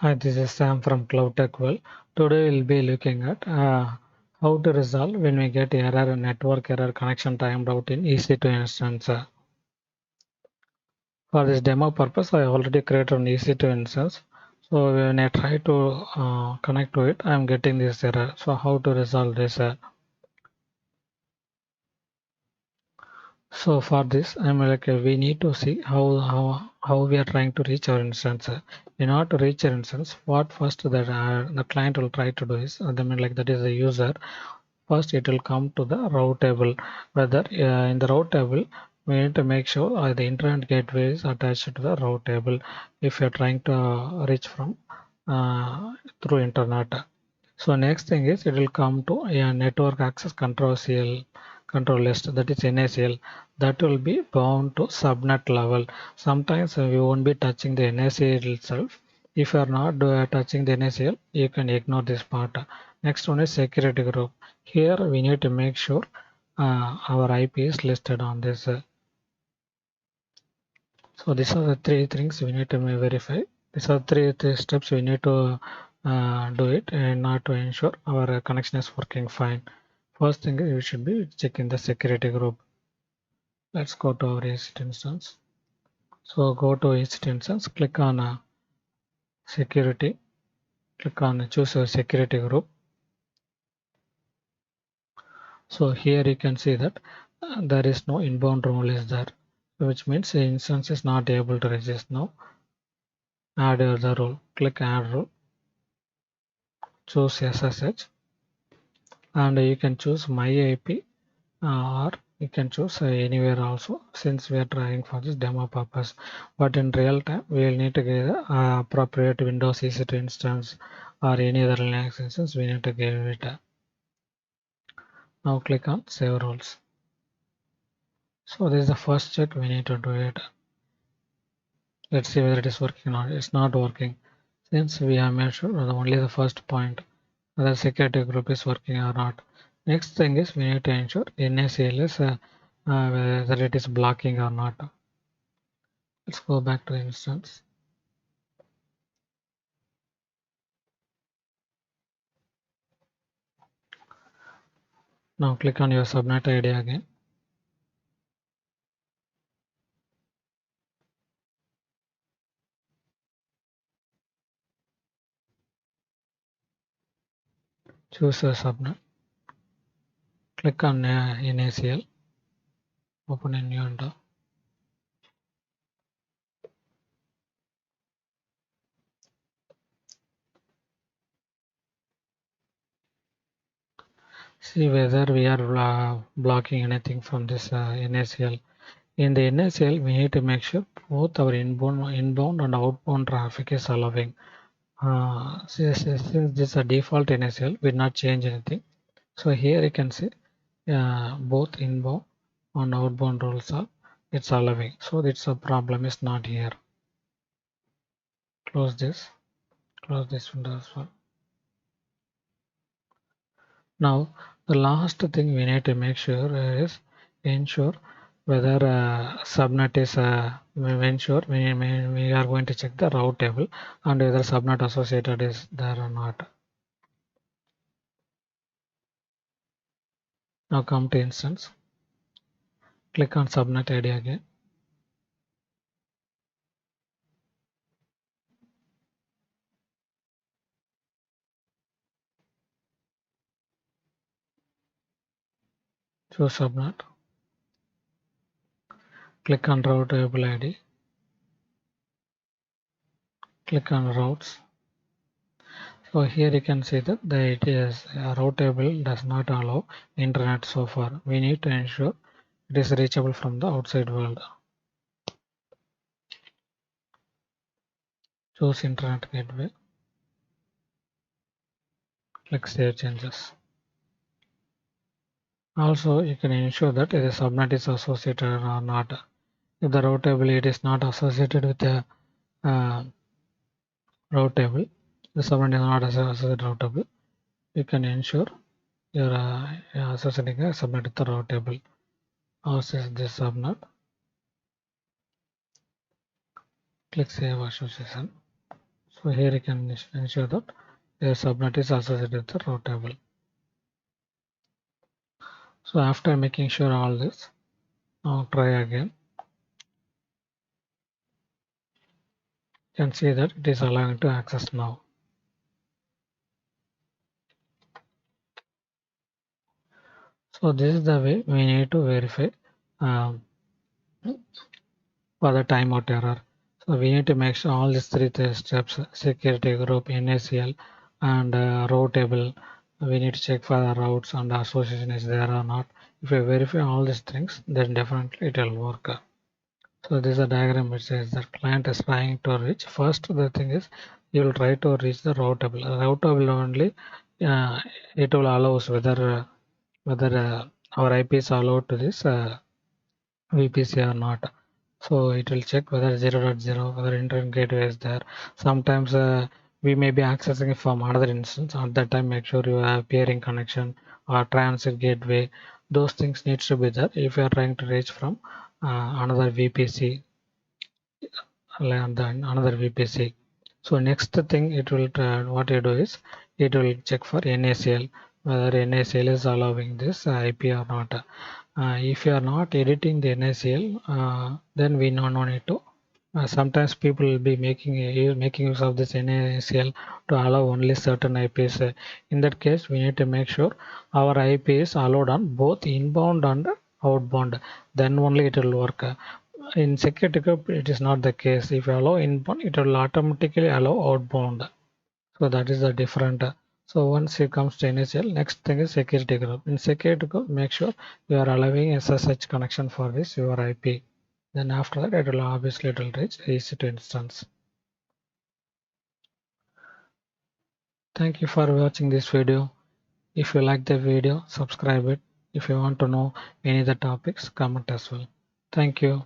Hi, this is Sam from Cloud Tech World. Today we'll be looking at how to resolve when we get error, network error, connection time route in EC2 instance. For this demo purpose, I already created an EC2 instance. So when I try to connect to it, I'm getting this error. So how to resolve this? So for this, I'm like we need to see how we are trying to reach our instance. In order to reach our instance, what first that the client will try to do is, I mean like that is the user. First, it will come to the route table. Whether in the route table, we need to make sure the internet gateway is attached to the route table. If you are trying to reach from through internet. So next thing is it will come to a network access control list, that is NACL, that will be bound to subnet level. Sometimes we won't be touching the NACL itself. If you are not touching the NACL, you can ignore this part. Next one is security group. Here we need to make sure our IP is listed on this. So these are the three things we need to verify. These are three steps we need to do it and not to ensure our connection is working fine. First thing is we should be checking the security group. Let's go to our EC2 instance. So go to EC2 instance, click on security, click on choose your security group. So here you can see that there is no inbound rule is there, which means the instance is not able to resist now. Add the rule, click add rule, choose SSH, and you can choose my IP or you can choose anywhere also, since we are trying for this demo purpose. But in real time we will need to get the appropriate Windows EC2 instance or any other Linux instance. We need to give it. Now click on save rules. So this is the first check we need to do it. Let's see whether it is working or not. It's not working, since we have made sure only the first point, whether security group is working or not. Next thing is we need to ensure NACL is whether it is blocking or not. Let's go back to the instance. Now click on your subnet ID again. Choose a subnet. Click on NACL. Open a new window. See whether we are blocking anything from this NACL. In the NACL, we need to make sure both our inbound and outbound traffic is allowing. Since this is a default NACL, we will not change anything. So here you can see both inbound and outbound rules are it's allowing. So it's a problem is not here. Close this window as well. Now the last thing we need to make sure is ensure whether subnet is ensure we are going to check the route table and whether subnet associated is there or not. Now come to instance, click on subnet ID again. Choose subnet. Click on route table ID. Click on routes. So here you can see that it is route table does not allow internet so far. We need to ensure it is reachable from the outside world. Choose internet gateway. Click save changes. Also, you can ensure that the subnet is associated or not. If the route table it is not associated with the route table, the subnet is not associated route table, you can ensure you're associating a subnet with the route table. Also, this subnet. Click save association. So here you can ensure that your subnet is associated with the route table. So after making sure all this, now try again. You can see that it is allowing to access now. So this is the way we need to verify um, for the timeout error. So we need to make sure all these three steps: security group, NACL, and route table. We need to check for the routes and the association is there or not. If you verify all these things, then definitely it will work. So this is a diagram which says that client is trying to reach. First, the thing is you will try to reach the route table. Route table only it will allows whether our IP is allowed to this VPC or not. So it will check whether 0.0, whether internet gateway is there. Sometimes we may be accessing it from another instance. At that time, make sure you have peering connection or transit gateway. Those things needs to be there if you are trying to reach from another VPC and then another VPC. So next thing it will what you do is it will check for NACL whether NACL is allowing this IP or not. If you are not editing the NACL, then we no need to. Sometimes people will be making use of this NACL to allow only certain IPs. In that case, we need to make sure our IP is allowed on both inbound and outbound. Then only it will work. In security group, it is not the case. If you allow inbound, it will automatically allow outbound. So that is the different. So once it comes to NACL, next thing is security group. In security group, make sure you are allowing SSH connection for this your IP. Then after that, it will obviously it will reach EC2 instance. Thank you for watching this video. If you like the video, subscribe it. If you want to know any other topics, comment as well. Thank you.